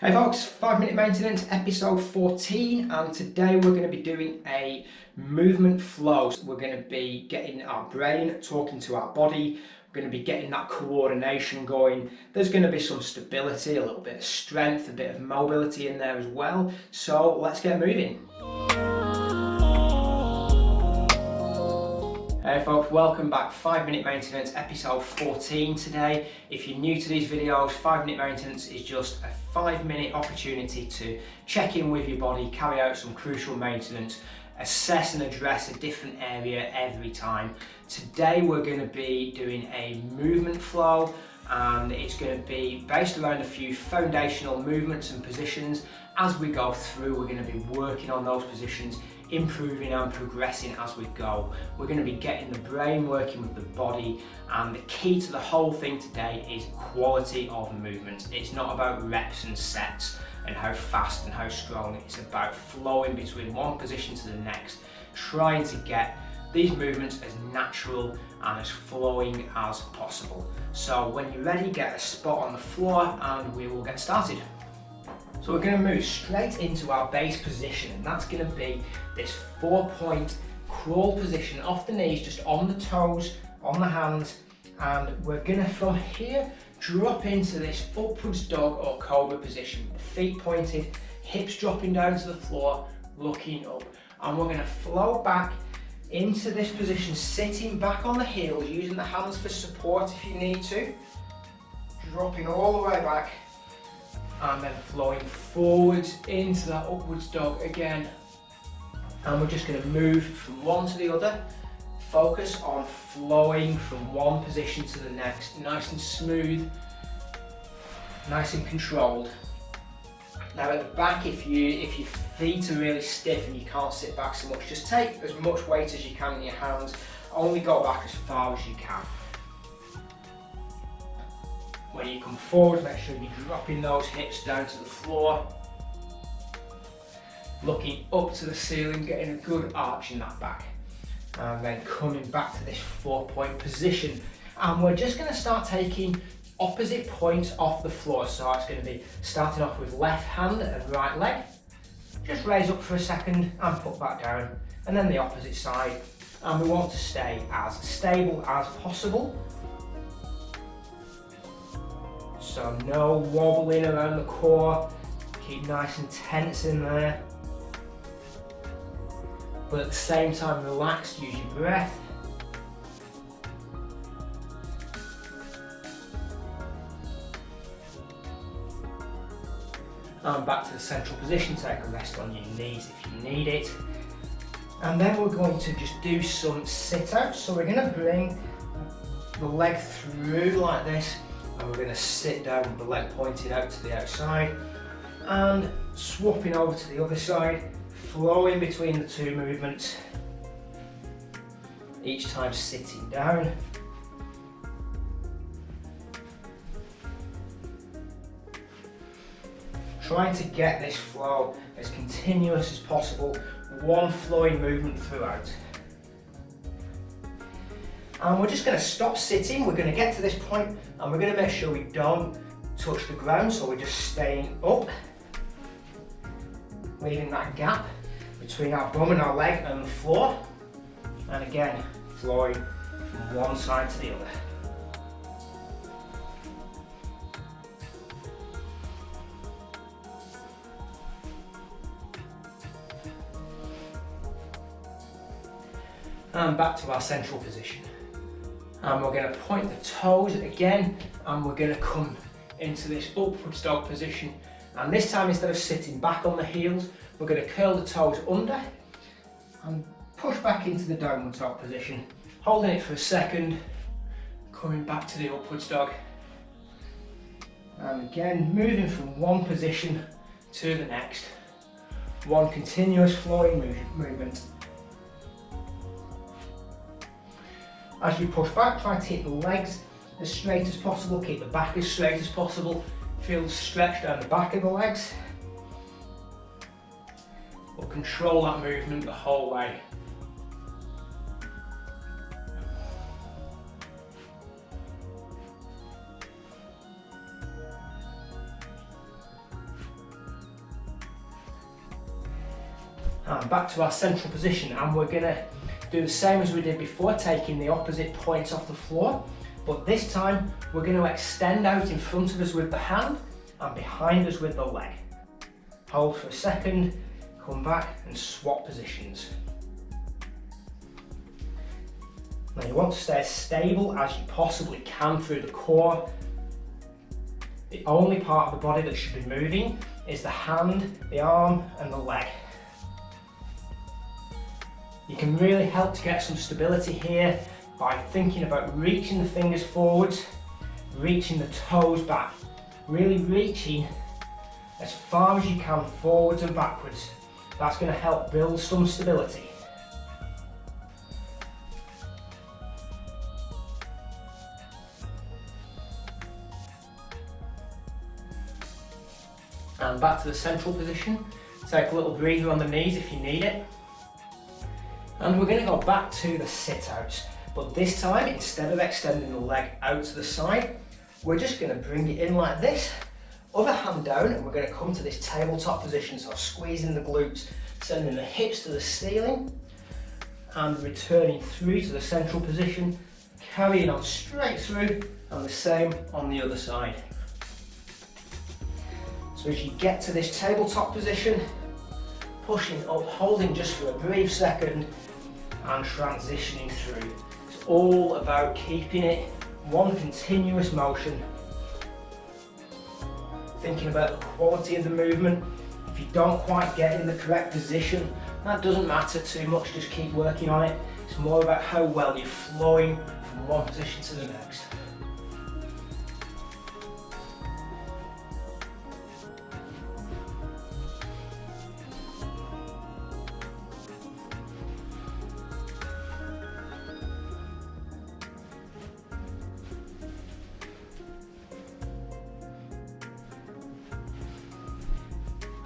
Hey folks, 5 minute maintenance episode 14, and today we're going to be doing a movement flow. So we're going to be getting our brain talking to our body, we're going to be getting that coordination going. There's going to be some stability, a little bit of strength, a bit of mobility in there as well. So let's get moving. Hey folks, welcome back. 5 minute maintenance episode 14 today. If you're new to these videos, 5 minute maintenance is just a 5 minute opportunity to check in with your body, carry out some crucial maintenance, assess and address a different area every time. Today we're going to be doing a movement flow, and it's going to be based around a few foundational movements and positions. As we go through, we're going to be working on those positions, improving and progressing as we go. We're going to be getting the brain working with the body, and the key to the whole thing today is quality of movement. It's not about reps and sets and how fast and how strong. It's about flowing between one position to the next, trying to get these movements as natural and as flowing as possible. So when you're ready, get a spot on the floor and we will get started. So we're going to move straight into our base position, and that's going to be this 4-point crawl position off the knees, just on the toes, on the hands, and we're going to from here drop into this upwards dog or cobra position, feet pointed, hips dropping down to the floor, looking up, and we're going to flow back into this position, sitting back on the heels, using the hands for support if you need to, dropping all the way back, and then flowing forwards into that upwards dog again. And we're just going to move from one to the other. Focus on flowing from one position to the next, nice and smooth, nice and controlled. Now at the back, if your feet are really stiff and you can't sit back so much, just take as much weight as you can in your hands, only go back as far as you can. When you come forward, make sure you're dropping those hips down to the floor, looking up to the ceiling, getting a good arch in that back, and then coming back to this 4-point position. And we're just going to start taking opposite points off the floor. So it's going to be starting off with left hand and right leg. Just raise up for a second and put back down, and then the opposite side. And we want to stay as stable as possible. So no wobbling around the core, keep nice and tense in there. But at the same time relaxed, use your breath. And back to the central position, take a rest on your knees if you need it. And then we're going to just do some sit-outs. So we're going to bring the leg through like this, and we're going to sit down with the leg pointed out to the outside and swapping over to the other side, flowing between the two movements, each time sitting down. Trying to get this flow as continuous as possible, one flowing movement throughout. And we're just going to stop sitting. We're going to get to this point and we're going to make sure we don't touch the ground, so we're just staying up, leaving that gap between our bum and our leg and the floor, and again flowing from one side to the other. And back to our central position. And we're going to point the toes again, and we're going to come into this upwards dog position. And this time, instead of sitting back on the heels, we're going to curl the toes under and push back into the downward dog position, holding it for a second, coming back to the upwards dog. And again, moving from one position to the next, one continuous flowing movement. As you push back, try to keep the legs as straight as possible, keep the back as straight as possible, feel the stretch down the back of the legs. But control that movement the whole way. And back to our central position, and we're going to do the same as we did before, taking the opposite points off the floor, but this time we're going to extend out in front of us with the hand and behind us with the leg. Hold for a second, come back and swap positions. Now you want to stay as stable as you possibly can through the core. The only part of the body that should be moving is the hand, the arm and the leg. You can really help to get some stability here by thinking about reaching the fingers forwards, reaching the toes back, really reaching as far as you can forwards and backwards. That's going to help build some stability. And back to the central position. Take a little breather on the knees if you need it. And we're going to go back to the sit-outs. But this time, instead of extending the leg out to the side, we're just going to bring it in like this. Other hand down, and we're going to come to this tabletop position. So squeezing the glutes, sending the hips to the ceiling, and returning through to the central position, carrying on straight through, and the same on the other side. So as you get to this tabletop position, pushing up, holding just for a brief second, and transitioning through. It's all about keeping it one continuous motion. Thinking about the quality of the movement. If you don't quite get in the correct position, that doesn't matter too much, just keep working on it. It's more about how well you're flowing from one position to the next.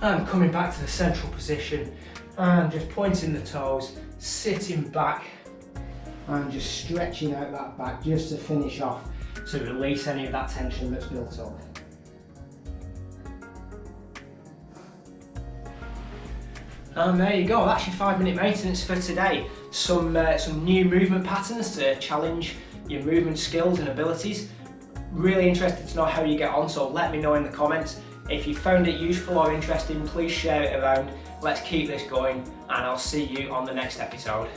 And coming back to the central position and just pointing the toes, sitting back and just stretching out that back just to finish off, to release any of that tension that's built up. And there you go, that's your 5-minute maintenance for today. Some new movement patterns to challenge your movement skills and abilities. Really interested to know how you get on, so let me know in the comments. If you found it useful or interesting, please share it around. Let's keep this going, and I'll see you on the next episode.